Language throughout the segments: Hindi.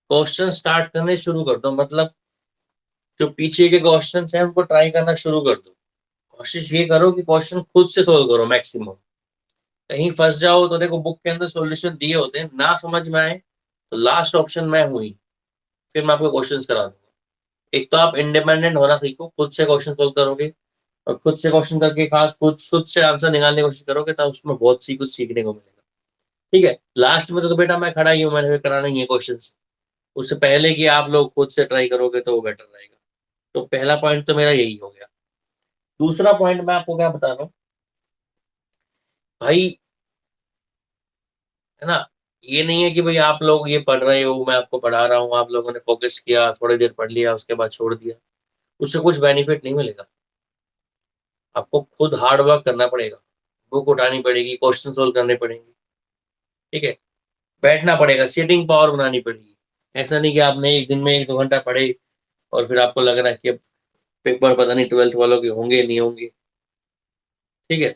क्वेश्चन स्टार्ट करने शुरू कर दो, मतलब जो पीछे के क्वेश्चन हैं उनको ट्राई करना शुरू कर दो। कोशिश ये करो कि क्वेश्चन खुद से सोल्व करो मैक्सिमम। कहीं फंस जाओ तो देखो बुक के अंदर सॉल्यूशन दिए होते हैं, ना समझ में आए तो लास्ट ऑप्शन मैं हूं ही, फिर मैं आपको क्वेश्चंस करा दूंगा। एक तो आप इंडिपेंडेंट होना सीखो, खुद से क्वेश्चन सोल्व करोगे और खुद से क्वेश्चन करके खास खुद खुद से आंसर निकालने की कोशिश करोगे तब उसमें बहुत सी कुछ सीखने को मिलेगा। ठीक है, लास्ट में तो बेटा मैं खड़ा ही हूँ, मैंने कराना ही है क्वेश्चन। उससे पहले कि आप लोग खुद से ट्राई करोगे तो वो बेटर रहेगा। तो पहला पॉइंट तो मेरा यही हो गया। दूसरा पॉइंट मैं आपको क्या बता रहा हूँ भाई, है ना, ये नहीं है कि भाई आप लोग ये पढ़ रहे हो, मैं आपको पढ़ा रहा हूँ, आप लोगों ने फोकस किया, थोड़ी देर पढ़ लिया, उसके बाद छोड़ दिया, उससे कुछ बेनिफिट नहीं मिलेगा। आपको खुद हार्ड वर्क करना पड़ेगा, बुक उठानी पड़ेगी, क्वेश्चन सोल्व करने पड़ेंगे। ठीक है, बैठना पड़ेगा, सीटिंग पावर बनानी पड़ेगी। ऐसा नहीं कि आपने एक दिन में 1-2 घंटा पढ़े और फिर आपको लग रहा है कि अब पेपर पता नहीं 12th वालों के होंगे नहीं होंगे। ठीक है,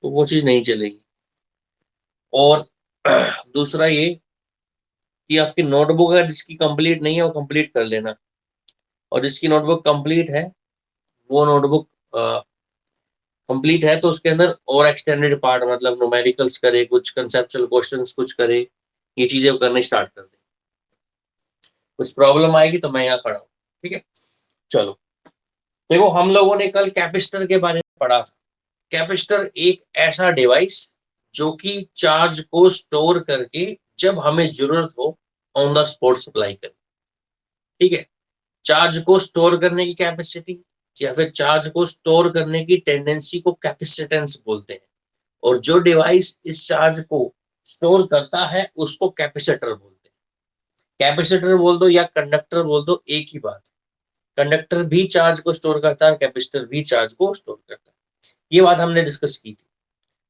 तो वो चीज नहीं चलेगी। और दूसरा ये कि आपकी नोटबुक अगर जिसकी कंप्लीट नहीं है वो कंप्लीट कर लेना, और जिसकी नोटबुक कंप्लीट है वो नोटबुक कंप्लीट है तो उसके अंदर और एक्सटेंडेड पार्ट, मतलब न्यूमेरिकल्स करे, कुछ कंसेप्चुअल क्वेश्चंस कुछ करे, ये चीजें करने स्टार्ट कर दे। कुछ प्रॉब्लम आएगी तो मैं यहाँ खड़ा हूँ। ठीक है, चलो। देखो हम लोगों ने कल कैपेसिटर के बारे में पढ़ा था। कैपेसिटर एक ऐसा डिवाइस जो कि चार्ज को स्टोर करके जब हमें जरूरत हो ऑन द स्पॉट सप्लाई करे। ठीक है, चार्ज को स्टोर करने की कैपेसिटी या फिर चार्ज को स्टोर करने की टेंडेंसी को कैपेसिटेंस बोलते हैं। और जो डिवाइस इस चार्ज को स्टोर करता है उसको कैपेसिटर बोलते हैं। कैपेसिटर बोल दो या कंडक्टर बोल दो, एक ही बात। कंडक्टर भी चार्ज को स्टोर करता है, कैपेसिटर भी चार्ज को स्टोर करता है। ये बात हमने डिस्कस की थी।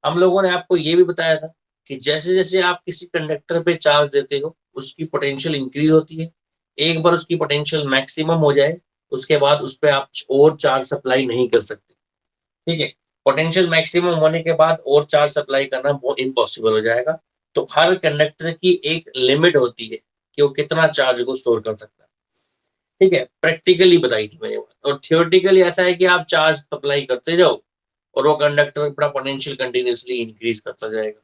हम लोगों ने आपको ये भी बताया था कि जैसे जैसे आप किसी कंडक्टर पे चार्ज देते हो उसकी पोटेंशियल इंक्रीज होती है। एक बार उसकी पोटेंशियल मैक्सिमम हो जाए उसके बाद उस पर आप और चार्ज सप्लाई नहीं कर सकते। ठीक है, पोटेंशियल मैक्सिमम होने के बाद और चार्ज सप्लाई करना बहुत इम्पॉसिबल हो जाएगा। तो हर कंडक्टर की एक लिमिट होती है कि वो कितना चार्ज को स्टोर कर सकता है। ठीक है, प्रैक्टिकली बताई थी मैंने बात। और थियोरेटिकली ऐसा है कि आप चार्ज सप्लाई करते जाओ और वो कंडक्टर अपना पोटेंशियल कंटिन्यूसली इंक्रीज करता जाएगा।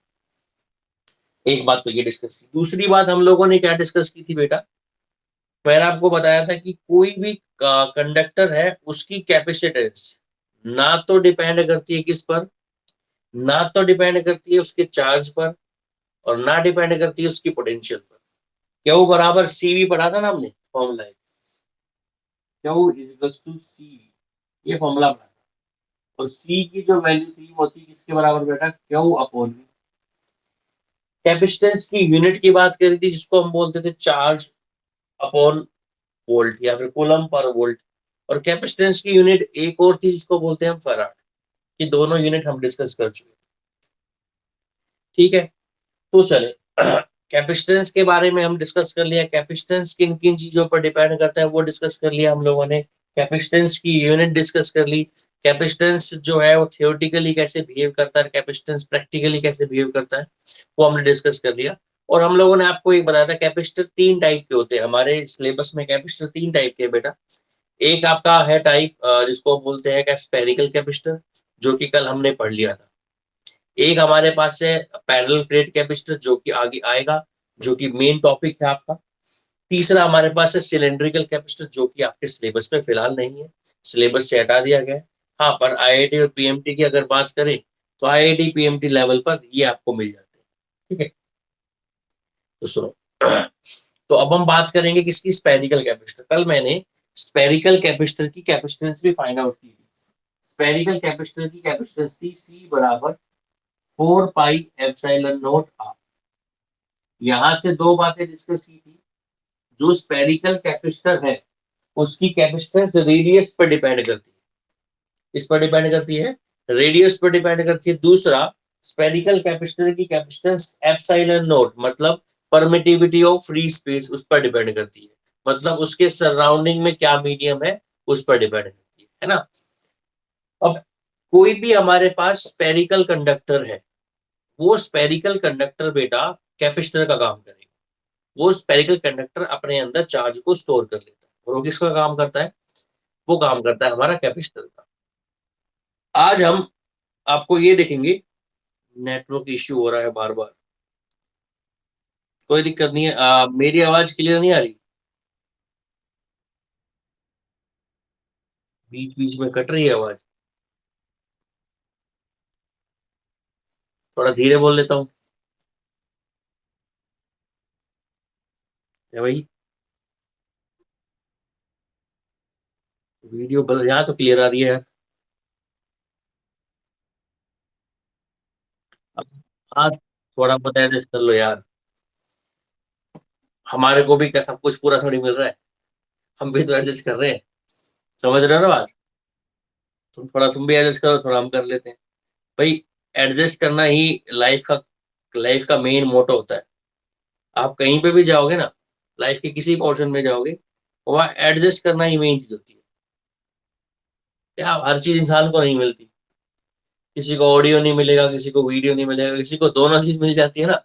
एक बात तो ये डिस्कस की। दूसरी बात हम लोगों ने क्या डिस्कस की थी बेटा, मैंने आपको बताया था कि कोई भी कंडक्टर है उसकी कैपेसिटेंस ना तो डिपेंड करती है किस पर, ना तो डिपेंड करती है उसके चार्ज पर और ना डिपेंड करती है उसकी पोटेंशियल पर। क्यू बराबर सीवी पढ़ा था ना हमने फॉर्मूला, क्यू इज टू सी, ये फॉर्मूला पढ़ा था। और सी की जो वैल्यू थी वो थी किसके बराबर बेटा, क्यू अपॉन वी। कैपेसिटेंस की यूनिट की बात करी थी जिसको हम बोलते थे चार्ज अपॉन वोल्ट या फिर कूलम पर वोल्ट। और कैपेसिटेंस की यूनिट एक और थी जिसको बोलते हैं हम फैराड। ये दोनों यूनिट हम डिस्कस कर चुके हैं। ठीक है, तो चले कैपेसिटेंस के बारे में हम डिस्कस कर लिया, कैपेसिटेंस किन किन चीजों पर डिपेंड करता है वो डिस्कस कर लिया हम लोगों ने। कैपेसिटेंस की यूनिट डिस्कस कर ली। कैपेसिटेंस जो है वो थियोरेटिकली कैसे बिहेव करता है, कैपेसिटेंस प्रैक्टिकली कैसे बिहेव करता है, वो हमने डिस्कस कर लिया। और हम लोगों ने आपको एक बताया था कैपेसिटर 3 टाइप के होते हैं हमारे सिलेबस में। कैपेसिटर 3 टाइप के बेटा। एक आपका है टाइप जिसको बोलते हैं स्फेरिकल कैपेसिटर, जो कि कल हमने पढ़ लिया था। एक हमारे पास है पैरेलल प्लेट कैपेसिटर जो कि आगे आएगा, जो कि मेन टॉपिक है आपका। तीसरा हमारे पास है सिलेंड्रिकल कैपेसिटर जो कि आपके सिलेबस में फिलहाल नहीं है, सिलेबस से हटा दिया गया है। हाँ, पर आईआईटी और पीएमटी की अगर बात करें तो आईआईटी पीएमटी लेवल पर ये आपको मिल जाते हैं। ठीक है, तो सुनो तो अब हम बात करेंगे किसकी, स्पेरिकल कैपेसिटर। कल मैंने स्पेरिकल कैपेसिटर की कैपेसिटेंस भी फाइंड आउट की थी। स्पेरिकल कैपेसिटर की कैपेसिटेंस थी सी बराबर 4 पाई एप्सिलॉन नॉट आर। यहां से दो बातें डिस्कस की थी। जो स्पेरिकल कैपेसिटर है उसकी कैपेसिटेंस रेडियस पर डिपेंड करती है। इस पर डिपेंड करती है, रेडियस पर डिपेंड करती है। दूसरा, स्पेरिकल कैपेसिटर की कैपेसिटेंस एप्सिलॉन नॉट मतलब परमिटिविटी ऑफ फ्री स्पेस उस पर डिपेंड करती है, मतलब उसके सराउंडिंग में क्या मीडियम है उस पर डिपेंड करती है ना। अब कोई भी हमारे पास स्पेरिकल कंडक्टर है, वो स्पेरिकल कंडक्टर बेटा कैपेसिटर का काम करेगा। वो स्पेरिकल कंडक्टर अपने अंदर चार्ज को स्टोर कर लेता है, और वो किसका काम करता है? वो काम करता है हमारा कैपेसिटर का। आज हम आपको ये देखेंगे, नेटवर्क इश्यू हो रहा है बार-बार। कोई दिक्कत नहीं है। मेरी आवाज़ क्लियर नहीं आ रही? बीच-बीच में कट रही है आवाज़। थोड़ा धीरे बोल लेता हूँ। क्या भाई? वीडियो बल यहाँ तो क्लियर आ रही है यार। अब हाँ, थोड़ा बहुत एडजस्ट कर लो यार। हमारे को भी क्या सब कुछ पूरा थोड़ी मिल रहा है। हम भी तो एडजस्ट कर रहे हैं। समझ रहे हो ना बात? तुम भी एडजस्ट करो, थोड़ा हम कर लेते हैं। भाई, एडजस्ट करना ही लाइफ का मेन मोटो होता है। आप कहीं पे भी जाओगे ना, लाइफ के किसी पोर्शन में जाओगे, वहाँ एडजस्ट करना ही मेन चीज़ होती है। क्या हर चीज़ इंसान को नहीं मिलती। किसी को ऑडियो नहीं मिलेगा, किसी को वीडियो नहीं मिलेगा, किसी को दोनों चीज़ मिल जाती है ना,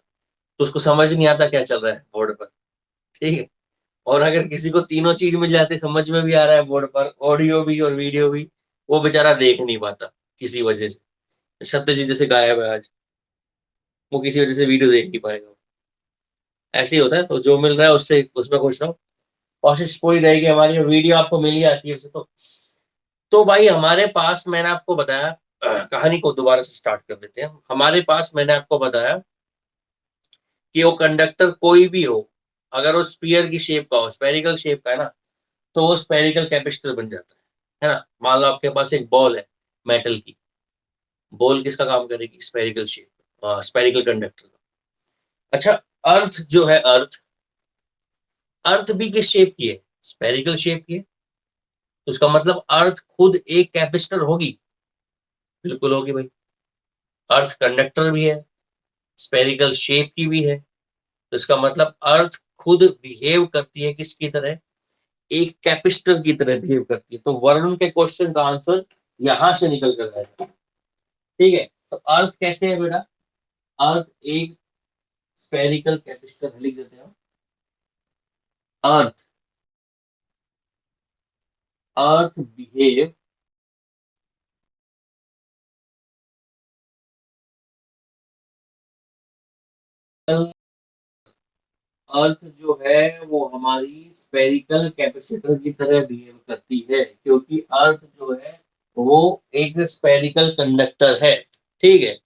तो उसको समझ नहीं आता क्या चल रहा है बोर्ड पर, ठीक है? और अगर किसी को तीनों चीज़ मिल जाती है, समझ में भी आ रहा है बोर्ड पर, ऑडियो भी और वीडियो भी, वो बेचारा देख नहीं पाता किसी वजह से। सत्यजीत जैसे गायब है आज, वो किसी वजह से वीडियो देख नहीं पाएगा। ऐसे ही होता है, तो जो मिल रहा है उससे उसमें खुश रहो। कोशिश पूरी रहेगी हमारी, और वीडियो आपको मिल ही आती है वैसे तो भाई हमारे पास मैंने आपको बताया, कहानी को दोबारा से स्टार्ट कर देते हैं। हमारे पास मैंने आपको बताया कि वो कंडक्टर कोई भी हो, अगर वो स्फीयर की शेप का हो, स्फेरिकल शेप का है ना, तो वो स्फेरिकल कैपेसिटर बन जाता है ना? मान लो आपके पास एक बॉल है मेटल की। बॉल किसका काम करेगी? स्फेरिकल शेप, स्फेरिकल कंडक्टर का। अच्छा, अर्थ जो है, अर्थ अर्थ भी किस शेप की है? स्फेरिकल शेप की है। तो उसका मतलब अर्थ खुद एक कैपेसिटर होगी? बिल्कुल होगी भाई। अर्थ कंडक्टर भी है, स्फेरिकल शेप की भी है, तो इसका मतलब अर्थ खुद बिहेव करती है किसकी तरह? एक कैपेसिटर की तरह बिहेव करती है। तो वरुण के क्वेश्चन का आंसर यहां से निकल कर आएगा। ठीक है, तो अर्थ कैसे है बेटा? अर्थ एक स्फेरिकल कैपेसिटर, लिख देते हैं। अर्थ अर्थ बिहेव अर्थ जो है वो हमारी स्फेरिकल कैपेसिटर की तरह बिहेव करती है, क्योंकि अर्थ जो है वो एक स्फेरिकल कंडक्टर है। ठीक है,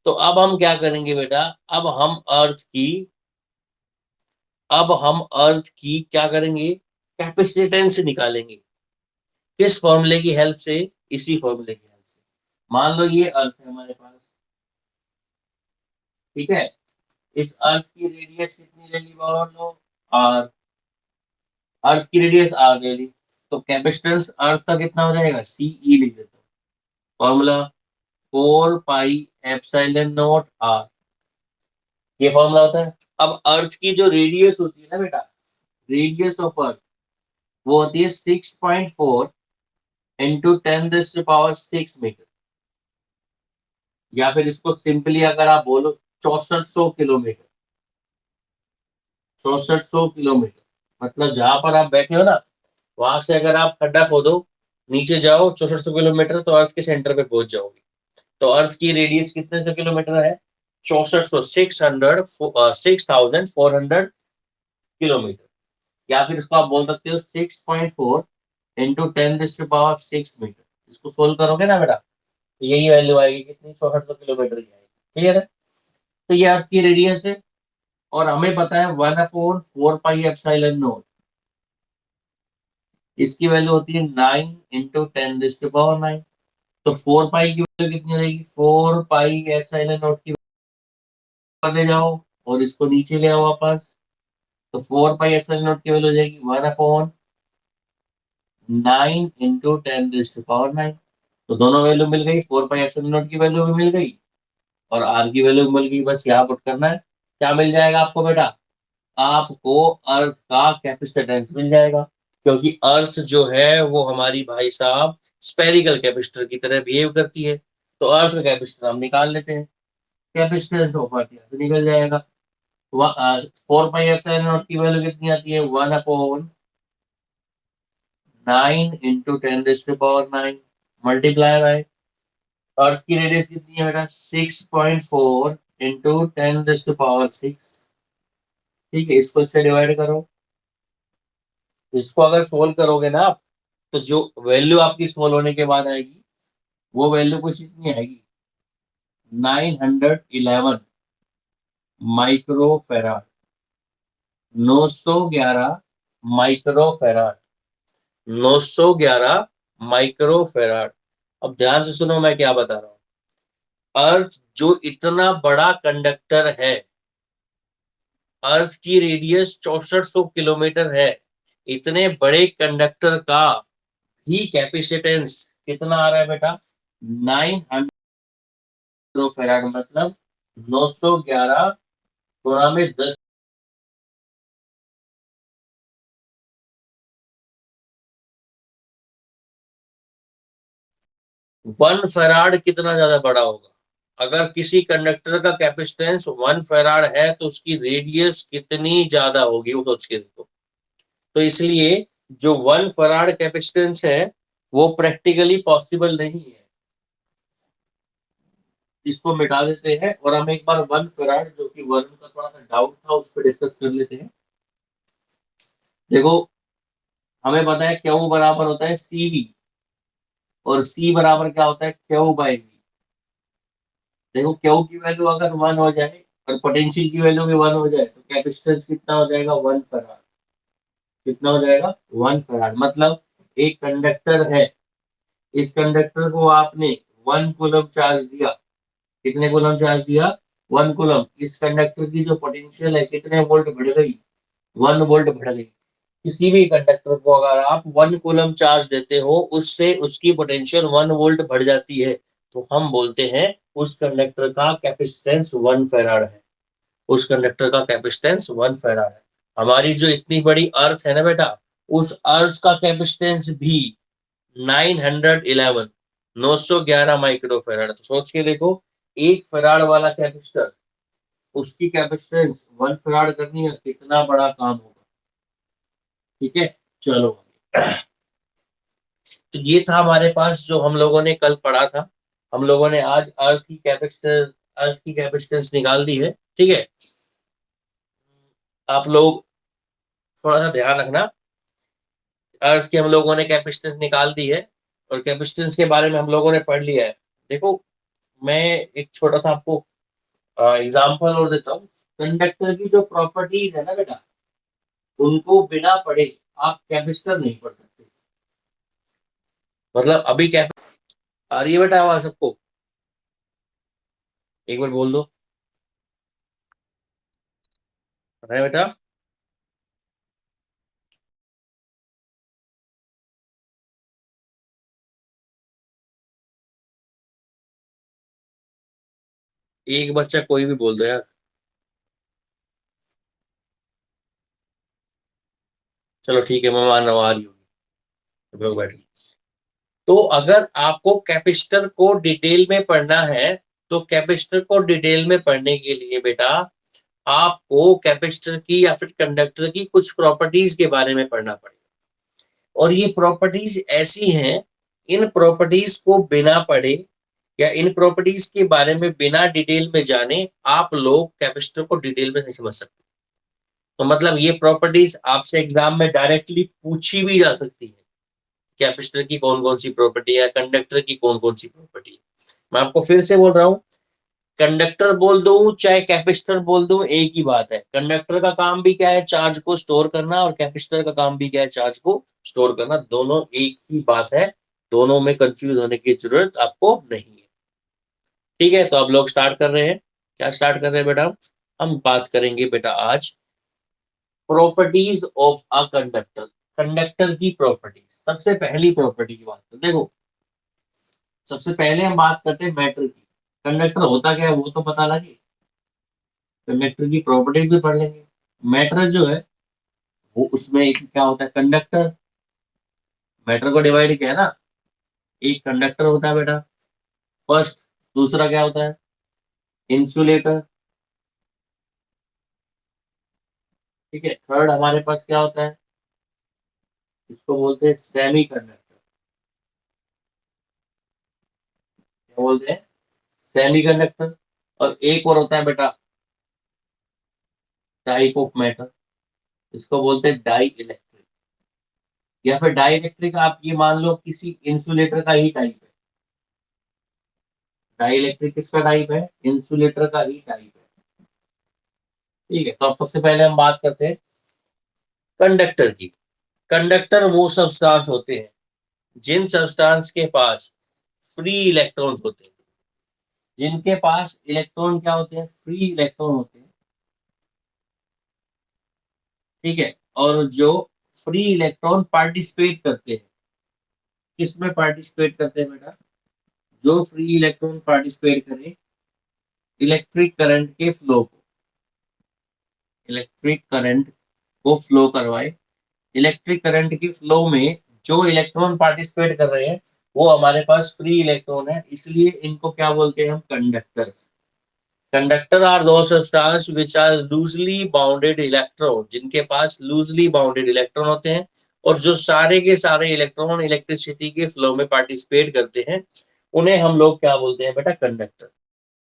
तो अब हम क्या करेंगे बेटा? अब हम अर्थ की अब हम अर्थ की क्या करेंगे? कैपेसिटेंस निकालेंगे। किस फॉर्मूले की हेल्प से? इसी फॉर्मूले की हेल्प से। मान लो ये अर्थ है हमारे पास, ठीक है? इस अर्थ की रेडियस कितनी ले ली बाबा लोग? आर। अर्थ की रेडियस आर ले ली, तो कैपेसिटेंस अर्थ का कितना हो जाएगा? सी ई लिख देता हूँ। Formula 4 pi epsilon naught R, ये फॉर्मूला होता है। अब अर्थ की जो रेडियस होती है ना बेटा, रेडियस ऑफ अर्थ, वो होती है 6.4 × 10⁻⁶ मीटर। या फिर इसको सिंपली अगर आप बोलो, 6400 किलोमीटर। 6400 किलोमीटर, मतलब जहां पर आप बैठे हो ना, वहां से अगर आप खड्डा खोदो, नीचे जाओ 6400 किलोमीटर, तो अर्थ के सेंटर पे पहुंच जाओगे। तो अर्थ की रेडियस कितने सौ किलोमीटर है? 6400, 6400 किलोमीटर। या फिर इसको आप बोल सकते हो 6.4 × 10⁻⁶ मीटर। इसको सोल्व करोगे ना बेटा, तो यही वैल्यू आएगी, कितनी? 6400 किलोमीटर की आएगी। क्लियर है? तो ये अर्थ की रेडियस है, और हमें पता है 1/4 पाई एप्सिलॉन नॉट, इसकी वैल्यू होती है 9 × 10⁻⁹। तो 4 पाई की वैल्यू कितनी हो जाएगी? 4 पाई एप्सिलॉन नॉट की वैल्यू ले जाओ, और इसको नीचे ले आओ वापस। तो 4 पाई एप्सिलॉन नॉट की वैल्यू हो जाएगी 1/9 × 10⁻⁹। तो दोनों वैल्यू मिल गई, 4 पाई एप्सिलॉन नॉट की वैल्यू भी मिल गई, और आर की वैल्यू मिल गई। बस यहाँ पुट करना है। क्या मिल जाएगा आपको बेटा? आपको अर्थ का कैपेसिटेंस मिल जाएगा, क्योंकि अर्थ जो है वो हमारी भाई साहब स्पेरिकल कैपेसिटर की तरह बिहेव करती है। तो अर्थ का कैपेसिटर हम निकाल लेते हैं, कैपेसिटेंस ऑफ अर्थ यहाँ से निकल जाएगा। 4 पाई एप्सिलॉन नॉट की वैल्यू कितनी आती है? 1/9 × 10⁻⁹ मल्टीप्लाई बाय अर्थ की रेडियस कितनी है बेटा? 6.4 × 10⁻⁶। ठीक है, इसको इससे डिवाइड करो। इसको अगर सोल्व करोगे ना आप, तो जो वैल्यू आपकी सोल्व होने के बाद आएगी, वो वैल्यू कुछ इतनी आएगी, 911 माइक्रोफेराड। 911 माइक्रोफेराड। 911 माइक्रोफेराड। अब ध्यान से सुनो मैं क्या बता रहा हूं। अर्थ जो इतना बड़ा कंडक्टर है, अर्थ की रेडियस 6400 किलोमीटर है, इतने बड़े कंडक्टर का ही कैपेसिटेंस कितना आ रहा है बेटा? 900 माइक्रोफेराड। मतलब 911 गुणा में 10। 1 फैराड कितना ज्यादा बड़ा होगा? अगर किसी कंडक्टर का कैपेसिटेंस 1 फैराड है तो उसकी रेडियस कितनी ज्यादा होगी, वो सोच के देखो। तो इसलिए जो 1 फराड कैपेसिटेंस है वो प्रैक्टिकली पॉसिबल नहीं है। इसको मिटा देते हैं और हम एक बार 1 फराड, जो कि वर्ग का थोड़ा सा डाउट था, उस पर डिस्कस कर लेते हैं। देखो, हमें पता है क्यू बराबर होता है सीवी, और सी बराबर क्या होता है? Q by V. देखो, क्यू की वैल्यू अगर 1 हो जाए और पोटेंशियल की वैल्यू भी 1 हो जाए तो कैपेसिटेंस कितना हो जाएगा? 1 फराड। कितना हो जाएगा? 1 फराड। मतलब एक कंडक्टर है, इस कंडक्टर को आपने 1 कूलम चार्ज दिया। कितने कूलम चार्ज दिया? 1 कूलम। इस कंडक्टर की जो पोटेंशियल है कितने वोल्ट बढ़ गई? 1 वोल्ट बढ़ गई। किसी भी कंडक्टर को अगर आप 1 कूलम चार्ज देते हो, उससे उसकी पोटेंशियल 1 वोल्ट बढ़ जाती है, तो हम बोलते हैं उस कंडक्टर का कैपेसिटेंस 1 फैराड है। उस कंडक्टर का कैपेसिटेंस 1 फैराड है। हमारी जो इतनी बड़ी अर्थ है ना बेटा, उस अर्थ का कैपेसिटेंस भी 911 911 माइक्रोफेराड। तो सोच के देखो, 1 फराड वाला कैपेसिटर, उसकी कैपेसिटेंस 1 फराड करनी है, कितना बड़ा काम होगा। ठीक है, चलो। तो ये था हमारे पास जो हम लोगों ने कल पढ़ा था। हम लोगों ने आज अर्थ की कैपेसिटेंस निकाल दी है। ठीक है, आप लोग थोड़ा सा ध्यान रखना। अर्थ की हम लोगों ने कैपेसिटेंस निकाल दी है, और कैपेसिटेंस के बारे में हम लोगों ने पढ़ लिया है। देखो, मैं एक छोटा सा आपको एग्जाम्पल और देता हूँ। कंडक्टर की जो प्रॉपर्टीज है ना बेटा, उनको बिना पढ़े आप कैपेसिटर नहीं पढ़ सकते। मतलब अभी क्या आ रही है बेटा आवाज सबको? एक बार बोल दो। है बेटा? एक बच्चा कोई भी बोल दो यार। चलो ठीक है, मैं मान रहा हूँ आ रही होगी। सब लोग बैठ गए। तो अगर आपको कैपेसिटर को डिटेल में पढ़ना है, तो कैपेसिटर को डिटेल में पढ़ने के लिए बेटा आपको कैपेसिटर की या फिर कंडक्टर की कुछ प्रॉपर्टीज के बारे में पढ़ना पड़ेगा। और ये प्रॉपर्टीज ऐसी हैं, इन प्रॉपर्टीज को बिना पढ़े या इन प्रॉपर्टीज के बारे में बिना डिटेल में जाने आप लोग कैपेसिटर को डिटेल में नहीं समझ सकते। तो मतलब ये प्रॉपर्टीज आपसे एग्जाम में डायरेक्टली पूछी भी जा सकती है। कैपेसिटर की कौन कौन सी प्रॉपर्टी है, कंडक्टर की कौन कौन सी प्रॉपर्टी है। मैं आपको फिर से बोल रहा हूँ, कंडक्टर बोल दूं चाहे कैपेसिटर बोल दूं, एक ही बात है। कंडक्टर का काम भी क्या है? चार्ज को स्टोर करना। और कैपेसिटर का काम भी क्या है? चार्ज को स्टोर करना। दोनों एक ही बात है। दोनों में कंफ्यूज होने की जरूरत आपको नहीं है। ठीक है, तो अब लोग स्टार्ट कर रहे हैं। क्या स्टार्ट कर रहे हैं बेटा? हम बात करेंगे बेटा आज properties of a conductor. Conductor की प्रॉपर्टीज। सबसे पहली प्रॉपर्टी की बात देखो, सबसे पहले हम बात करते हैं मैटर की। कंडक्टर होता क्या है वो तो पता लगे, कंडक्टर की प्रॉपर्टीज भी पढ़ लेंगे। मैटर जो है वो, उसमें एक क्या होता है? कंडक्टर। मैटर को डिवाइड किया है ना, एक कंडक्टर होता है बेटा फर्स्ट। दूसरा क्या होता है? इंसुलेटर। ठीक है, थर्ड हमारे पास क्या होता है, इसको बोलते हैं सेमी कंडक्टर। क्या बोलते हैं, सेमी कंडक्टर। और एक और होता है बेटा टाइप ऑफ मेटल, इसको बोलते हैं डाई इलेक्ट्रिक। या फिर डाई इलेक्ट्रिक आप ये मान लो किसी इंसुलेटर का ही टाइप है। डाई इलेक्ट्रिक किसका टाइप है, इंसुलेटर का ही टाइप है। ठीक है, तो अब सबसे पहले हम बात करते हैं कंडक्टर की। कंडक्टर वो सब्सटेंस होते हैं जिन सब्सटेंस के पास फ्री इलेक्ट्रॉन्स होते हैं, जिनके पास इलेक्ट्रॉन क्या होते हैं, फ्री इलेक्ट्रॉन होते हैं। ठीक है, और जो फ्री इलेक्ट्रॉन पार्टिसिपेट करते हैं, किसमें पार्टिसिपेट करते हैं बेटा, जो फ्री इलेक्ट्रॉन पार्टिसिपेट करें इलेक्ट्रिक करंट के फ्लो को, इलेक्ट्रिक करंट को फ्लो करवाए। इलेक्ट्रिक करंट के फ्लो में जो इलेक्ट्रॉन पार्टिसिपेट कर रहे हैं वो हमारे पास फ्री इलेक्ट्रॉन है, इसलिए इनको क्या बोलते हैं हम, कंडक्टर। कंडक्टर आर दो substance which are loosely bounded electron, जिनके पास लूजली बाउंडेड इलेक्ट्रॉन होते हैं और जो सारे के सारे इलेक्ट्रॉन इलेक्ट्रिसिटी के फ्लो में पार्टिसिपेट करते हैं, उन्हें हम लोग क्या बोलते हैं बेटा, कंडक्टर।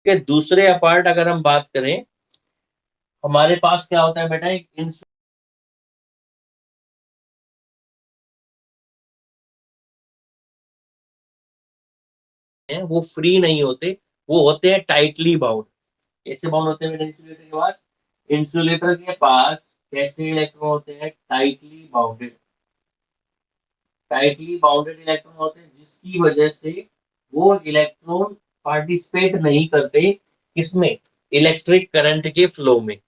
के दूसरे अपार्ट अगर हम बात करें, हमारे पास क्या होता है बेटा, एक वो फ्री नहीं होते, वो होते हैं टाइटली बाउंड। कैसे बाउंड होते हैं बेटा इंसुलेटर के पास, इंसुलेटर के पास कैसे इलेक्ट्रॉन होते हैं, tightly bounded. Tightly bounded electron होते हैं जिसकी वजह से वो इलेक्ट्रॉन पार्टिसिपेट नहीं करते किसमें, इलेक्ट्रिक करंट के फ्लो में,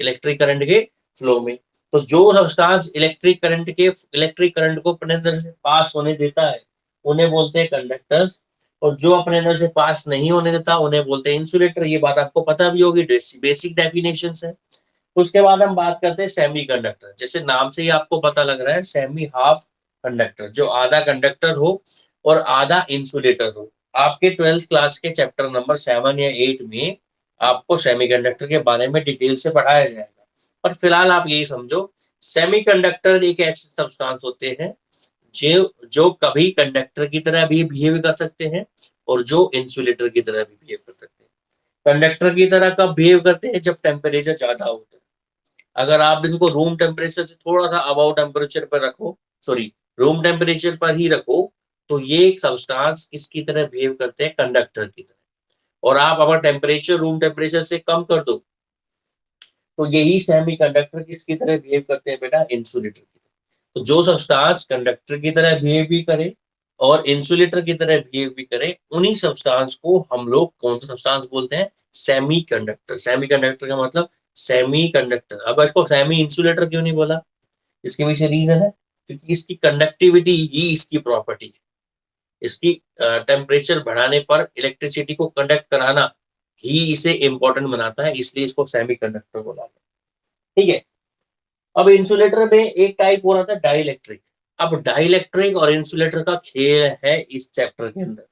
इलेक्ट्रिक करंट के फ्लो में। तो जो सब्सटेंस इलेक्ट्रिक करंट को अपने अंदर से पास होने देता है उन्हें बोलते हैं कंडक्टर, और जो अपने अंदर से पास नहीं होने देता उन्हें बोलते हैं इंसुलेटर। ये बात आपको पता भी होगी, बेसिक डेफिनेशन है। उसके बाद हम बात करते हैं सेमी कंडक्टर। जैसे नाम से ही आपको पता लग रहा है, सेमी हाफ कंडक्टर, जो आधा कंडक्टर हो और आधा इंसुलेटर हो। आपके 12th क्लास के चैप्टर नंबर 7 या 8 में आपको सेमीकंडक्टर के बारे में डिटेल से पढ़ाया जाएगा। पर फिलहाल आप यही समझो, सेमीकंडक्टर एक ऐसे सब्सटेंस होते हैं जो जो कभी कंडक्टर की तरह भी बिहेव कर सकते हैं और जो इंसुलेटर की तरह भी बिहेव कर सकते हैं। कंडक्टर की तरह कब बिहेव करते हैं, जब टेम्परेचर ज्यादा होता है। अगर आप इनको रूम टेम्परेचर से थोड़ा सा अबाउ टेम्परेचर पर रखो, सॉरी, रूम टेम्परेचर पर ही रखो, तो ये एक सब्सटेंस किसकी तरह बिहेव करते हैं, कंडक्टर की तरह। और आप अगर टेम्परेचर रूम टेम्परेचर से कम कर दो तो यही सेमी कंडक्टर किसकी तरह बिहेव करते हैं बेटा, इंसुलेटर की तरह। तो जो सब्सटेंस कंडक्टर की तरह बिहेव भी करे और इंसुलेटर की तरह बिहेव भी करे, उन्हीं सब्सटेंस को हम लोग कौन सा सब्सटेंस बोलते हैं, सेमी कंडक्टर। सेमी कंडक्टर का मतलब सेमी कंडक्टर। अब इसको सेमी इंसुलेटर क्यों नहीं बोला, इसके पीछे रीजन है, क्योंकि इसकी कंडक्टिविटी ही इसकी प्रॉपर्टी है। इसकी टेम्परेचर बढ़ाने पर इलेक्ट्रिसिटी को कंडक्ट कराना ही इसे इंपॉर्टेंट बनाता है, इसलिए इसको सेमी कंडक्टर बोला है। ठीक है, अब इंसुलेटर में एक टाइप हो रहा था डाइलेक्ट्रिक। अब डाइलेक्ट्रिक और इंसुलेटर का खेल है इस चैप्टर के अंदर।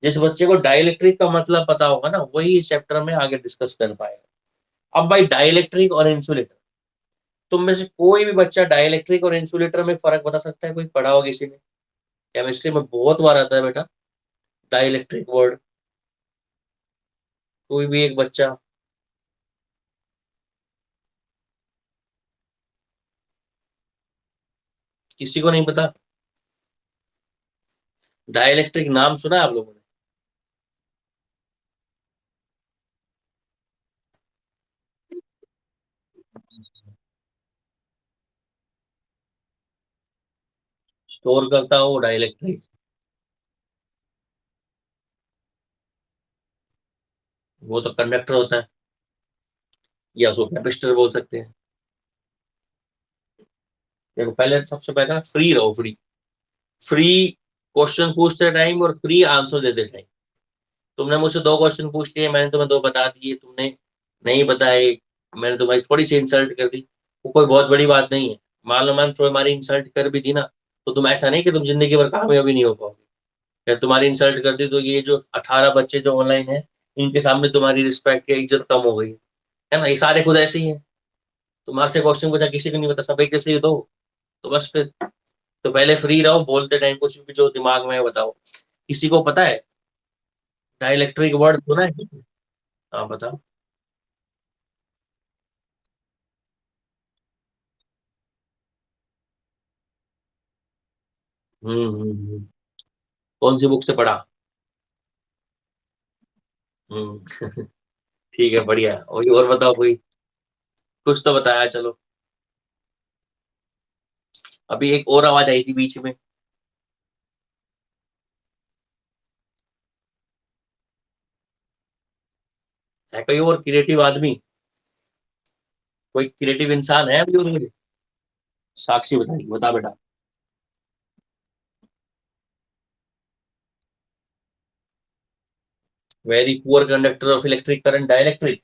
जिस बच्चे को डाइलेक्ट्रिक का मतलब पता होगा ना, वही इस चैप्टर में आगे डिस्कस कर पाएगा। अब भाई डाइलेक्ट्रिक और इंसुलेटर, तुम में से कोई भी बच्चा डाइलेक्ट्रिक और इंसुलेटर में फर्क बता सकता है, कोई पढ़ा होगा किसी ने, केमिस्ट्री में बहुत बार आता है बेटा डाइलेक्ट्रिक वर्ड। कोई भी एक बच्चा, किसी को नहीं पता, डाइलेक्ट्रिक नाम सुना है आप लोगों ने, स्टोर करता हो डाइलेक्ट्रिक, वो तो कंडक्टर होता है, या उसको कैपेसिटर बोल सकते हैं। देखो पहले सबसे पहले फ्री रहो, फ्री फ्री क्वेश्चन पूछते टाइम और फ्री आंसर देते टाइम। तुमने मुझसे दो क्वेश्चन पूछ लिए, मैंने तुम्हें दो बता दिए, तुमने नहीं बताए, मैंने तुम्हारी थोड़ी सी इंसल्ट कर दी, वो कोई बहुत बड़ी बात नहीं है। मान लो मैंने तुम्हारी इंसल्ट कर भी दी ना, तो तुम ऐसा नहीं कि तुम जिंदगी भर कामयाबी नहीं हो पाओगे। या तुम्हारी इंसल्ट कर दी तो ये जो 18 बच्चे जो ऑनलाइन है, इनके सामने तुम्हारी रिस्पेक्ट या इज्जत कम हो गई है ना, ये सारे खुद ऐसे ही हैं। तुम्हारे से क्वेश्चन पूछा, किसी को नहीं पता, सब एक जैसे ही दो, तो बस फिर तो पहले फ्री रहो, बोलते टाइम कुछ भी जो दिमाग में है बताओ। किसी को पता है डाइलेक्ट्रिक वर्ड सुना है? हाँ बताओ। कौन सी बुक से पढ़ा? हम्म। ठीक है, बढ़िया। और बताओ कोई, कुछ तो बताया चलो। अभी एक और आवाज आई थी बीच में। है कोई और क्रिएटिव आदमी? कोई क्रिएटिव इंसान है अभी और? साक्षी बताएगी, बता बेटा। Very poor conductor of electric current, dielectric.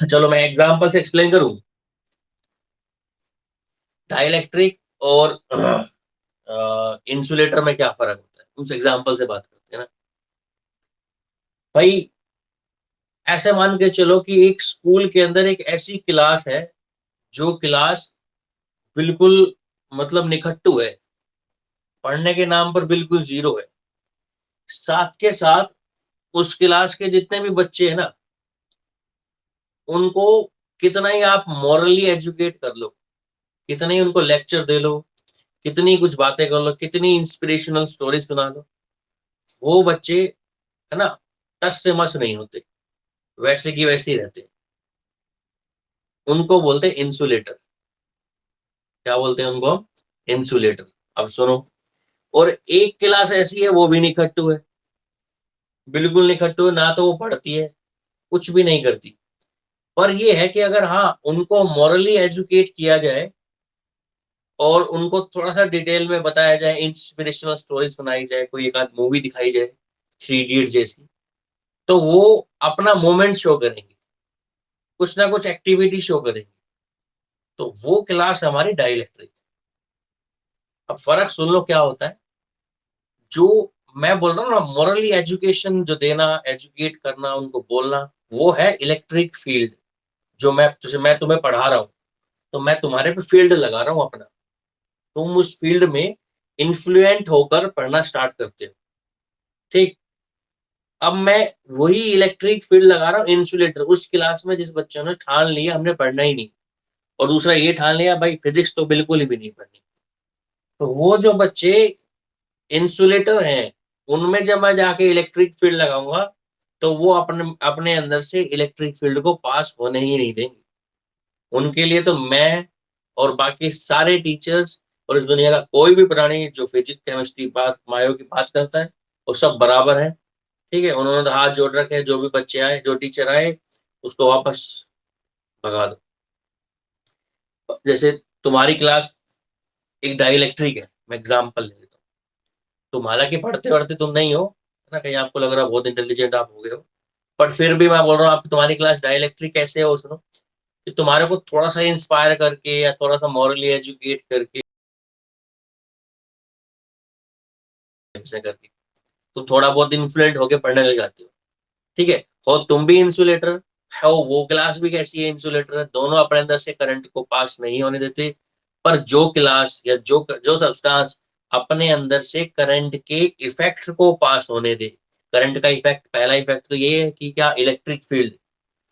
चलो मैं एग्जांपल से एक्सप्लेन करूं। डाइलेक्ट्रिक और इंसुलेटर में क्या फर्क होता है, उस एग्जांपल से बात करते हैं ना भाई। ऐसे मान के चलो कि एक स्कूल के अंदर एक ऐसी क्लास है, जो क्लास बिल्कुल मतलब निकट्टू है, पढ़ने के नाम पर बिल्कुल जीरो है। साथ के साथ उस क्लास के जितने भी बच्चे हैं ना, उनको कितना ही आप मॉरली एजुकेट कर लो, कितने ही उनको लेक्चर दे लो, कितनी कुछ बातें कर लो, कितनी इंस्पिरेशनल स्टोरी सुना लो, वो बच्चे है ना टस से मस नहीं होते, वैसे की वैसे ही रहते। उनको बोलते हैं इंसुलेटर। क्या बोलते हैं उनको? इंसुलेटर। अब सुनो, और एक क्लास ऐसी है वो भी नहीं खट्टू है, बिल्कुल नहीं खट्टू है, ना तो वो पढ़ती है, कुछ भी नहीं करती। पर ये है कि अगर हाँ उनको मॉरली एजुकेट किया जाए और उनको थोड़ा सा डिटेल में बताया जाए, इंस्पिरेशनल स्टोरी सुनाई जाए, कोई एक आध मूवी दिखाई जाए, थ्री इडियट जैसी, तो वो अपना मोमेंट शो करेंगे, कुछ ना कुछ एक्टिविटी शो करेंगे। तो वो क्लास हमारी डाइलेक्ट्रिक। अब फर्क सुन लो क्या होता है। जो मैं बोल रहा हूँ ना, मॉरली एजुकेशन जो देना, एजुकेट करना, उनको बोलना, वो है इलेक्ट्रिक फील्ड। जो मैं तुम्हें पढ़ा रहा हूँ, तो मैं तुम्हारे पे फील्ड लगा रहा हूँ अपना, तुम उस फील्ड में इन्फ्लुएंट होकर पढ़ना स्टार्ट करते हो। ठीक। अब मैं वही इलेक्ट्रिक फील्ड लगा रहा हूँ इंसुलेटर उस क्लास में जिस बच्चों ने ठान लिया हमने पढ़ना ही नहीं, और दूसरा ये ठान लिया भाई फिजिक्स तो बिल्कुल ही भी नहीं पढ़नी। तो वो जो बच्चे इंसुलेटर हैं, उनमें जब मैं जाके इलेक्ट्रिक फील्ड लगाऊंगा, तो वो अपने अपने अंदर से इलेक्ट्रिक फील्ड को पास होने ही नहीं देंगे। उनके लिए तो मैं और बाकी सारे टीचर्स और इस दुनिया का कोई भी प्राणी जो फिजिक्स केमिस्ट्री बात मायो की बात करता है, वो सब बराबर है। ठीक है, उन्होंने तो हाथ जोड़ रखे हैं, जो भी बच्चे आए, जो टीचर आए, उसको वापस भगा दो। जैसे तुम्हारी क्लास एक डाइलेक्ट्रिक है, मैं एग्जाम्पल ले लेता हूँ। तुम हालांकि पढ़ते पढ़ते तुम नहीं हो, है ना, कहीं आपको लग रहा है बहुत इंटेलिजेंट आप हो गए हो, बट फिर भी मैं बोल रहा हूँ, आप तुम्हारी क्लास डाइलेक्ट्रिक कैसे हो सुनो, कि तुम्हारे को थोड़ा सा इंस्पायर करके या थोड़ा सा मॉरली एजुकेट करके, ऐसे करके तुम थोड़ा बहुत इन्फ्लुएंट होके पढ़ने लग जाते हो। ठीक है, हो तुम भी इंसुलेटर, है वो क्लास भी कैसी है, इंसुलेटर है, दोनों अपने अंदर से करंट को पास नहीं होने देते। पर जो क्लास या जो जो सब्सटेंस अपने अंदर से करंट के इफेक्ट को पास होने दे, करंट का इफेक्ट, पहला इफेक्ट तो ये है कि क्या, इलेक्ट्रिक फील्ड,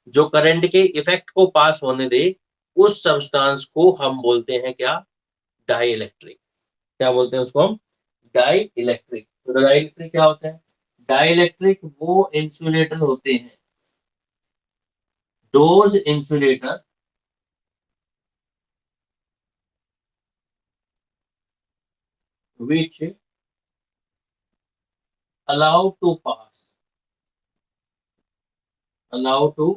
जो करंट के इफेक्ट को पास होने दे, उस सब्सटेंस को हम बोलते हैं क्या, डाई इलेक्ट्रिक। क्या बोलते हैं उसको हम? Dielectric. तो डाई इलेक्ट्रिक क्या होता है? डाई इलेक्ट्रिक वो इंसुलेटर होते हैं, those insulator which allow to pass allow to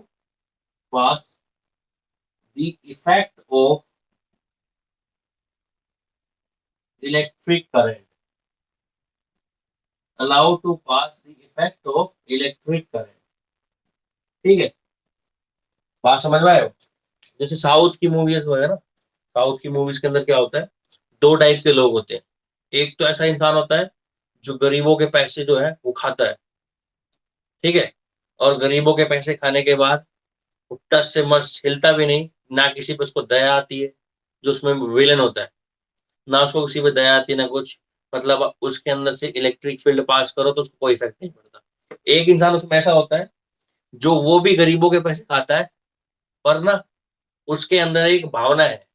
pass the effect of electric current, allow to pass the effect of electric current। ठीक है, बात समझ में आए हो? जैसे साउथ की मूवीज वगैरह ना, साउथ की मूवीज के अंदर क्या होता है, दो टाइप के लोग होते हैं। एक तो ऐसा इंसान होता है जो गरीबों के पैसे जो है वो खाता है, ठीक है, और गरीबों के पैसे खाने के बाद वो टस से मस हिलता भी नहीं, ना किसी पे उसको दया आती है, जो उसमें विलेन होता है, ना उसको किसी पे दया आती है ना कुछ, मतलब उसके अंदर से इलेक्ट्रिक फील्ड पास करो तो उसको कोई इफेक्ट नहीं पड़ता। एक इंसान उसमें ऐसा होता है जो वो भी गरीबों के पैसे खाता है, पर ना उसके अंदर एक भावना है,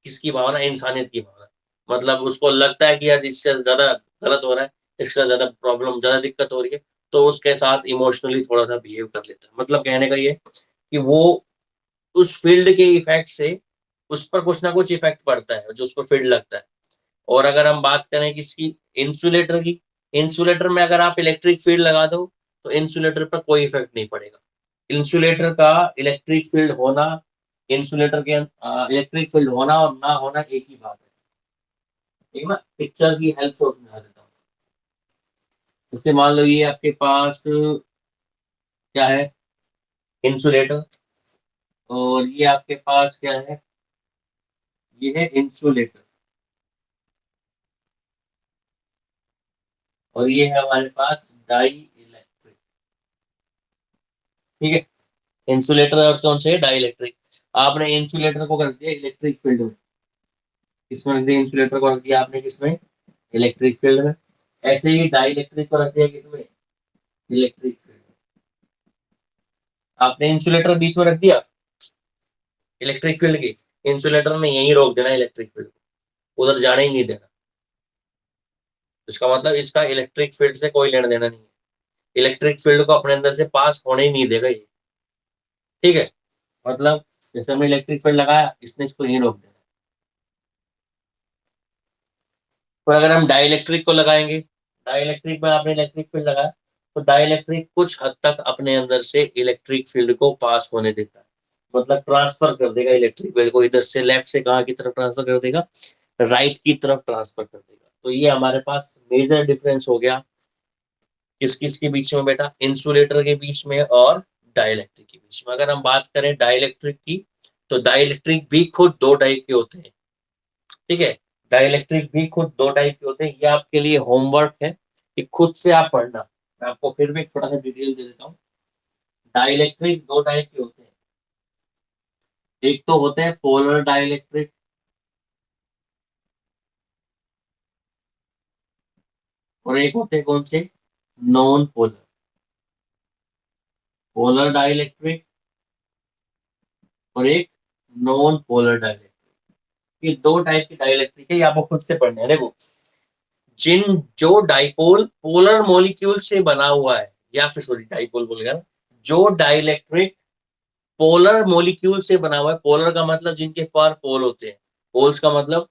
किसकी भावना, इंसानियत की भावना, मतलब उसको लगता है कि यार इससे ज्यादा गलत हो रहा है, इससे ज्यादा प्रॉब्लम, ज्यादा दिक्कत हो रही है, तो उसके साथ इमोशनली थोड़ा सा बिहेव कर लेता है। मतलब कहने का ये कि वो उस फील्ड के इफेक्ट से उस पर कुछ ना कुछ इफेक्ट पड़ता है जो उसको फील्ड लगता है। और अगर हम बात करें किसकी, इंसुलेटर की, इंसुलेटर में अगर आप इलेक्ट्रिक फील्ड लगा दो तो इंसुलेटर पर कोई इफेक्ट नहीं पड़ेगा। इंसुलेटर का इलेक्ट्रिक फील्ड होना, इंसुलेटर के इलेक्ट्रिक फील्ड होना और ना होना एक ही बात है। ठीक है ना, पिक्चर की हेल्प से समझा देता हूँ। जैसे मान लो ये आपके पास क्या है, इंसुलेटर, और ये आपके पास क्या है, ये है इंसुलेटर, और ये है हमारे पास डाई इलेक्ट्रिक। ठीक है, इंसुलेटर और कौन से है, डाई इलेक्ट्रिक। आपने इंसुलेटर को कर दिया इलेक्ट्रिक फील्ड में, किसमें रख दिया, इंसुलेटर को रख दिया आपने किसमें, इलेक्ट्रिक फील्ड में। ऐसे ही डाई इलेक्ट्रिक को रख दिया किसमें, इलेक्ट्रिक फील्ड में। आपने इंसुलेटर बीच में रख दिया इलेक्ट्रिक फील्ड की, इंसुलेटर ने यहीं रोक देना इलेक्ट्रिक फील्ड को, उधर जाने ही नहीं देना। इसका मतलब इसका इलेक्ट्रिक फील्ड से कोई लेना देना नहीं है, इलेक्ट्रिक फील्ड को अपने अंदर से पास होने ही नहीं देगा ये। ठीक है, मतलब जैसे हमने इलेक्ट्रिक फील्ड लगाया, इसने इसको यहीं रोक देना। तो अगर हम डाइलेक्ट्रिक को लगाएंगे, डाइलेक्ट्रिक में आपने इलेक्ट्रिक फील्ड लगाया, तो डाइलेक्ट्रिक कुछ हद तक अपने अंदर से इलेक्ट्रिक फील्ड को पास होने देता है, मतलब ट्रांसफर कर देगा इलेक्ट्रिक फील्ड को, इधर से लेफ्ट से कहाँ की तरफ ट्रांसफर कर देगा, राइट की तरफ ट्रांसफर कर देगा। तो ये हमारे पास मेजर डिफरेंस हो गया किस किस के बीच में बेटा, इंसुलेटर के बीच में और डाइलेक्ट्रिक के बीच में। अगर हम बात करें डाइलेक्ट्रिक की, तो डाइलेक्ट्रिक भी खुद दो टाइप के होते हैं। ठीक है, डाइलेक्ट्रिक भी खुद दो टाइप के होते हैं, ये आपके लिए होमवर्क है कि खुद से आप पढ़ना। मैं आपको फिर भी थोड़ा सा डिटेल दे देता हूँ। डाइलेक्ट्रिक दो टाइप के होते हैं, एक तो होते हैं पोलर डाइलेक्ट्रिक, और एक होते हैं कौन से, नॉन पोलर। पोलर डाइलेक्ट्रिक और एक नॉन पोलर डाइलेक्ट्रिक, ये दो टाइप की डाइलेक्ट्रिक है, ये आपको खुद से पढ़ना है। देखो, जिन जो डाइपोल पोलर मॉलिक्यूल से बना हुआ है, या फिर सॉरी डाइपोल बोल गया ना, जो डाइलेक्ट्रिक पोलर मॉलिक्यूल से बना हुआ है, पोलर का मतलब जिनके पार पोल होते हैं, पोल्स का मतलब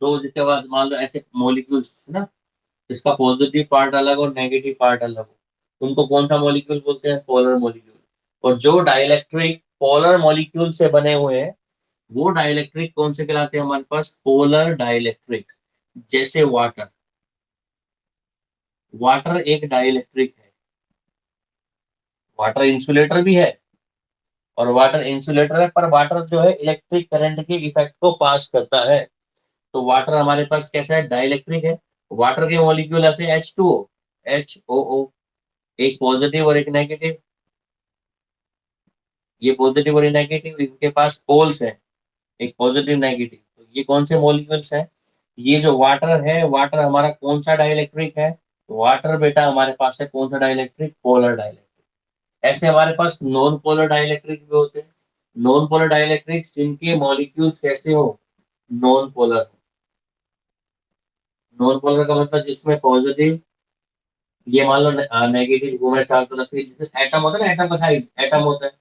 दो जिसके पास मान लो ऐसे मॉलिक्यूल्स है ना, जिसका पॉजिटिव पार्ट अलग और नेगेटिव पार्ट अलग हो, उनको कौन सा मॉलिक्यूल बोलते हैं, पोलर मॉलिक्यूल। और जो डाइलेक्ट्रिक पोलर मॉलिक्यूल से बने हुए हैं, वो डाइलेक्ट्रिक कौन से कहलाते हैं हमारे पास, पोलर डाइलेक्ट्रिक। जैसे वाटर, वाटर एक डाइलेक्ट्रिक है, वाटर इंसुलेटर भी है और वाटर इंसुलेटर है, पर वाटर जो है इलेक्ट्रिक करंट के इफेक्ट को पास करता है। तो वाटर हमारे पास कैसा है, डाइलेक्ट्रिक है। वाटर के मॉलिक्यूल आते हैं H2O, HOO, एक पॉजिटिव और एक नेगेटिव। ये पॉजिटिव और नेगेटिव, इनके पास पोल्स हैं, एक पॉजिटिव नेगेटिव। तो ये कौन से मॉलिक्यूल्स हैं, ये जो वाटर है, वाटर हमारा कौन सा डाइलेक्ट्रिक है, वाटर बेटा हमारे पास है कौन सा डाइलेक्ट्रिक, पोलर डाइलेक्ट्रिक। ऐसे हमारे पास नॉन पोलर डाइलेक्ट्रिक भी होते हैं, नॉन पोलर डाइलेक्ट्रिक जिनके मॉलिक्यूल्स कैसे हो, नॉन पोलर। नॉन पोलर का मतलब जिसमें पॉजिटिव, ये मान लो नेगेटिव घूमे चार तरफ से, जैसे एटम होता है ना, एटम का साइज, एटम होता है,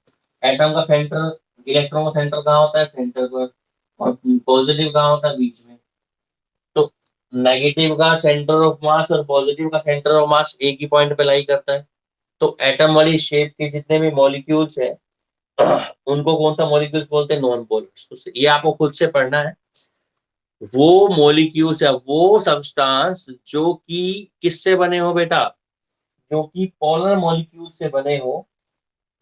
एटम का सेंटर, इलेक्ट्रॉन का सेंटर कहाँ होता है, सेंटर पर, और पॉजिटिव कहाँ होता है, बीच में। तो नेगेटिव का सेंटर ऑफ मास और पॉजिटिव का सेंटर ऑफ मास एक ही पॉइंट पे लाई करता है। तो एटम वाली शेप के जितने भी मॉलिक्यूल्स हैं उनको कौन सा मॉलिक्यूल्स बोलते हैं, नॉन पोलर। तो ये आपको खुद से पढ़ना है। वो मॉलिक्यूल्स है, वो सब्सटेंस जो कि किससे बने हो बेटा, जो कि पोलर मॉलिक्यूल से बने हो,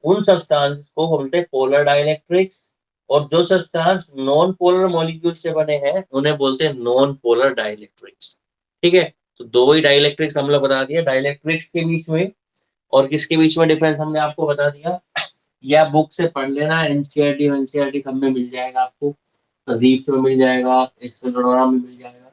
उन सब्सटेंस को बोलते हैं पोलर डाइलेक्ट्रिक्स। और जो सब्सटेंस नॉन पोलर मॉलिक्यूल से बने हैं उन्हें बोलते हैं नॉन पोलर डाइलेक्ट्रिक्स। ठीक है, तो दो ही डाइलेक्ट्रिक्स हम लोग बता दिया, डाइलेक्ट्रिक्स के बीच में और किसके बीच में डिफरेंस हमने आपको बता दिया, या बुक से पढ़ लेना, एनसीईआरटी में एनसीईआरटी सब में मिल जाएगा आपको, प्रदीप में मिल जाएगा, एक्सेल में मिल जाएगा,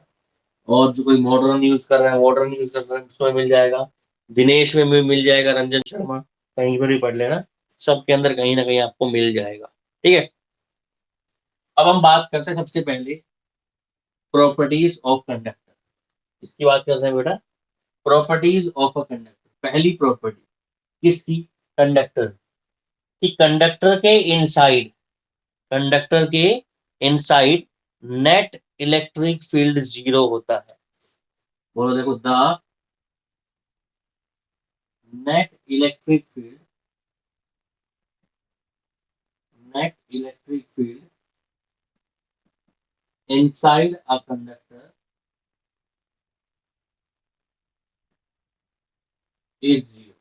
और जो कोई मॉडर्न यूज कर रहा है मॉडर्न यूज कर रहा है उसमें मिल जाएगा, दिनेश में भी मिल जाएगा, रंजन शर्मा, कहीं पर भी पढ़ लेना, सबके अंदर कहीं ना कहीं आपको मिल जाएगा। ठीक है, अब हम बात करते हैं सबसे पहले प्रॉपर्टीज ऑफ कंडक्टर। इसकी बात करते हैं बेटा, प्रॉपर्टीज ऑफ अ कंडक्टर। पहली प्रॉपर्टी किसकी? कंडक्टर कि कंडक्टर के inside net electric field zero होता है। बोलो देखो, the net electric field, net electric field inside a conductor is zero.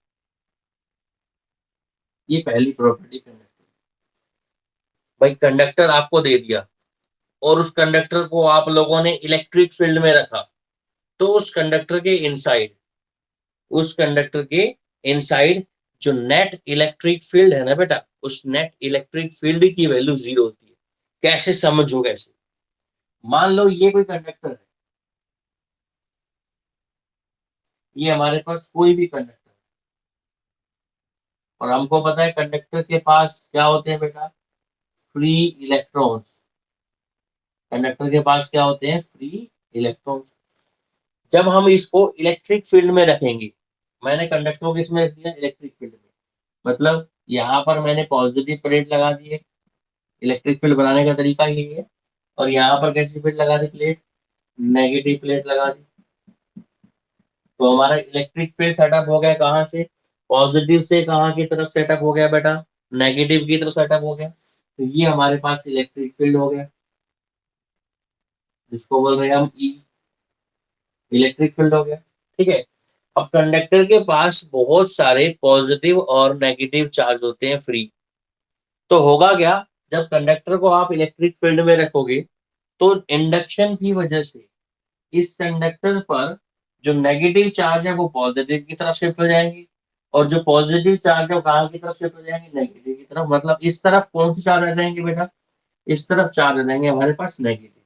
ये पहली प्रॉपर्टी कंडक्टर। भाई कंडक्टर आपको दे दिया और उस कंडक्टर को आप लोगों ने इलेक्ट्रिक फील्ड में रखा, तो उस कंडक्टर के इनसाइड जो नेट इलेक्ट्रिक फील्ड है ना बेटा, उस नेट इलेक्ट्रिक फील्ड की वैल्यू जीरो होती है। कैसे समझो? कैसे? मान लो ये कोई कंडक्टर है, ये हमारे पास कोई भी कंडक्टर, और हमको पता है कंडक्टर के पास क्या होते हैं बेटा? Free electrons. कंडक्टर के पास क्या होते हैं? Free electrons. जब हम इसको इलेक्ट्रिक फील्ड में रखेंगे, मैंने कंडक्टर को किसमें रख दिया? इलेक्ट्रिक फील्ड में। मतलब यहाँ पर मैंने पॉजिटिव प्लेट लगा दी है, इलेक्ट्रिक फील्ड बनाने का तरीका यही है। और यहाँ पर कैसी प्लेट लगा दी? प्लेट नेगेटिव प्लेट लगा दी। तो हमारा इलेक्ट्रिक फील्ड सेटअप हो गया कहाँ से? पॉजिटिव से। कहाँ की तरफ सेटअप हो गया बेटा? नेगेटिव की तरफ सेटअप हो गया। तो ये हमारे पास इलेक्ट्रिक फील्ड हो गया, जिसको बोल रहे हैं हम ई, इलेक्ट्रिक फील्ड हो गया। ठीक है, अब कंडक्टर के पास बहुत सारे पॉजिटिव और नेगेटिव चार्ज होते हैं फ्री। तो होगा क्या? जब कंडक्टर को आप इलेक्ट्रिक फील्ड में रखोगे, तो इंडक्शन की वजह से इस कंडक्टर पर जो नेगेटिव चार्ज है वो पॉजिटिव की तरफ शिफ्ट हो जाएंगे, और जो पॉजिटिव चार्ज है वो कहाँ की तरफ शिफ्ट हो जाएंगे? नेगेटिव की तरफ। मतलब इस तरफ कौन से चार्ज आ जाएंगे बेटा? इस तरफ चार्ज आ जाएंगे हमारे पास नेगेटिव।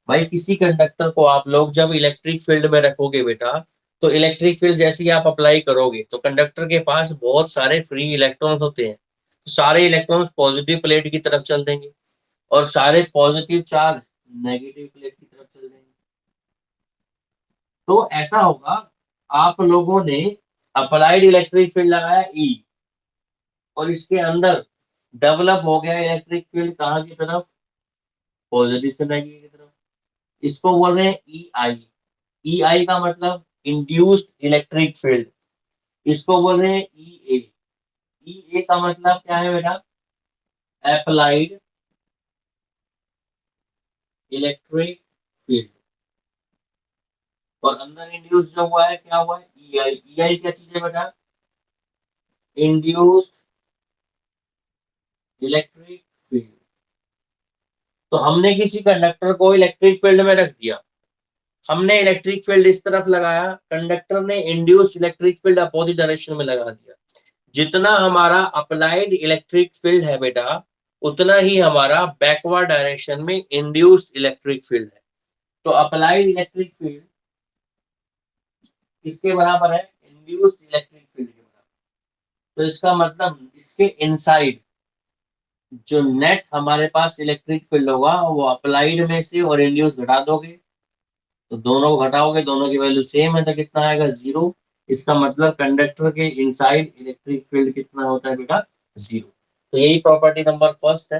भाई किसी कंडक्टर को आप लोग जब इलेक्ट्रिक फील्ड में रखोगे बेटा, तो इलेक्ट्रिक फील्ड जैसे ही आप अप्लाई करोगे, तो कंडक्टर के पास बहुत सारे फ्री इलेक्ट्रॉन्स होते हैं, तो सारे इलेक्ट्रॉन्स पॉजिटिव प्लेट की तरफ चल देंगे, और सारे पॉजिटिव चार्ज नेगेटिव प्लेट की तरफ चल देंगे। तो ऐसा होगा, आप लोगों ने अप्लाइड इलेक्ट्रिक फील्ड लगाया ई, और इसके अंदर डेवलप हो गया इलेक्ट्रिक फील्ड कहाँ की तरफ? पॉजिटिव से नेगेटिव की तरफ। इसको बोल रहे हैं ई आई। ई आई का मतलब इंड्यूस्ड इलेक्ट्रिक फील्ड। इसको बोल रहे हैं ई ए। ई ए का मतलब क्या है बेटा? Applied electric field. और अंदर इंड्यूस जो हुआ है क्या हुआ है? ई आई। ई आई क्या चीज है बेटा? Induced electric field. तो हमने किसी कंडक्टर को इलेक्ट्रिक फील्ड में रख दिया, हमने इलेक्ट्रिक फील्ड इस तरफ लगाया, कंडक्टर ने induced electric field opposite direction में लगा दिया। जितना हमारा अप्लाइड इलेक्ट्रिक फील्ड है बेटा, उतना ही हमारा बैकवर्ड डायरेक्शन में इंड्यूस्ड इलेक्ट्रिक फील्ड है। तो अप्लाइड इलेक्ट्रिक फील्ड किसके बराबर है? इंड्यूस्ड इलेक्ट्रिक फील्ड के बराबर। तो इसका मतलब इसके इनसाइड जो नेट हमारे पास इलेक्ट्रिक फील्ड होगा, वो अप्लाइड में से और इंड्यूस घटा दोगे, तो दोनों को घटाओगे, दोनों की वैल्यू सेम है, तो कितना आएगा? जीरो। इसका मतलब कंडक्टर के इनसाइड इलेक्ट्रिक फील्ड कितना होता है बेटा? जीरो। तो यही प्रॉपर्टी नंबर फर्स्ट है,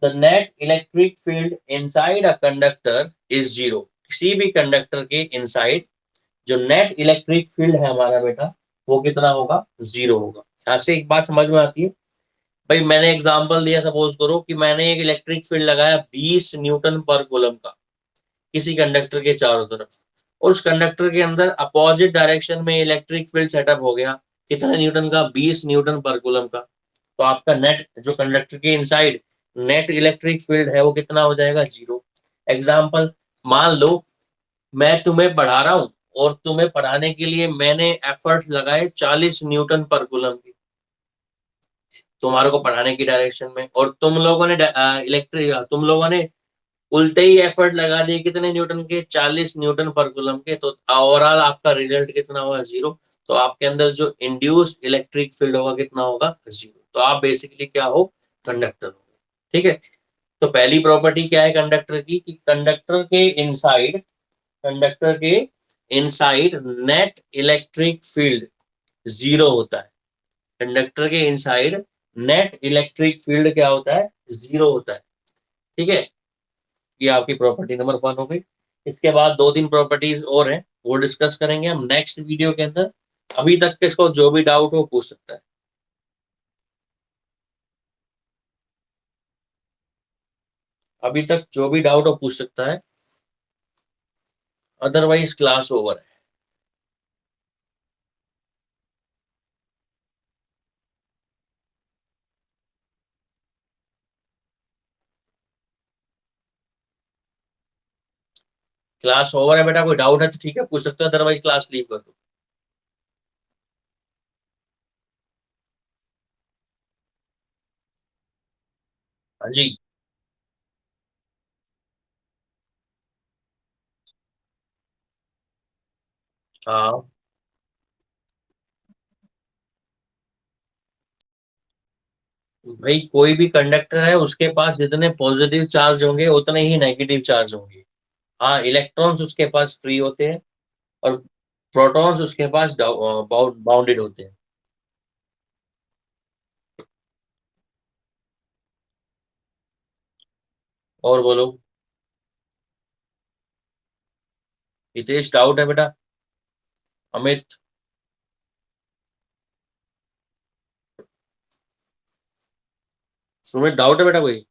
the net electric field inside a conductor is zero. किसी भी कंडक्टर के इनसाइड जो नेट इलेक्ट्रिक फील्ड है हमारा बेटा, वो कितना होगा? जीरो होगा। यहाँ से एक बात समझ में आती है? भाई मैंने एग्जांपल दिया, सपोज करो कि मैंने एक इलेक्ट्रिक फील्ड लगाया 20 न्यूटन पर कूलम का किसी कंडक्टर के चारों तरफ, और उस कंडक्टर के अंदर अपोजिट डायरेक्शन में इलेक्ट्रिक फील्ड सेटअप हो गया, कितना न्यूटन का? 20 न्यूटन पर कूलम का। तो आपका नेट जो कंडक्टर के इनसाइड नेट इलेक्ट्रिक फील्ड है वो कितना हो जाएगा? जीरो। एग्जाम्पल, मान लो मैं तुम्हें पढ़ा रहा हूं, और तुम्हें पढ़ाने के लिए मैंने एफर्ट लगाए 40 न्यूटन पर कूलम की, तुम्हारे को पढ़ाने की डायरेक्शन में, और तुम लोगों ने तुम लोगों ने उल्टे ही एफर्ट लगा दिए कितने न्यूटन के, 40 न्यूटन पर कूलम के, तो ओवरऑल आपका रिजल्ट कितना होगा, 0। तो आपके अंदर जो इंड्यूस्ड इलेक्ट्रिक फील्ड होगा कितना होगा, 0। तो आप बेसिकली क्या हो, कंडक्टर हो। ठीक है। तो पहली प्रॉपर्टी क्या है कंडक्टर की, कि कंडक्टर के इनसाइड नेट इलेक्ट्रिक फील्ड 0 होता है। कंडक्टर के इनसाइड नेट इलेक्ट्रिक फील्ड क्या होता है, 0 होता है। ठीक है। ये आपकी प्रॉपर्टी नंबर 1 हो गई। इसके बाद 2-3 प्रॉपर्टीज और हैं, वो डिस्कस करेंगे हम नेक्स्ट वीडियो के अंदर। अभी तक के इसको जो भी डाउट हो पूछ सकता है। अभी तक जो भी डाउट हो पूछ सकता है, अदरवाइज क्लास ओवर है। क्लास ओवर है बेटा, कोई डाउट है तो ठीक है पूछ सकते हो, अदरवाइज क्लास लीव कर दो। हाँ जी। हाँ भाई, कोई भी कंडक्टर है उसके पास जितने पॉजिटिव चार्ज होंगे उतने ही नेगेटिव चार्ज होंगे। हाँ, इलेक्ट्रॉन्स उसके पास फ्री होते हैं, और प्रोटॉन्स उसके पास बाउंडेड होते हैं। और बोलो। हितेश डाउट है बेटा? अमित? सुमित डाउट है बेटा कोई?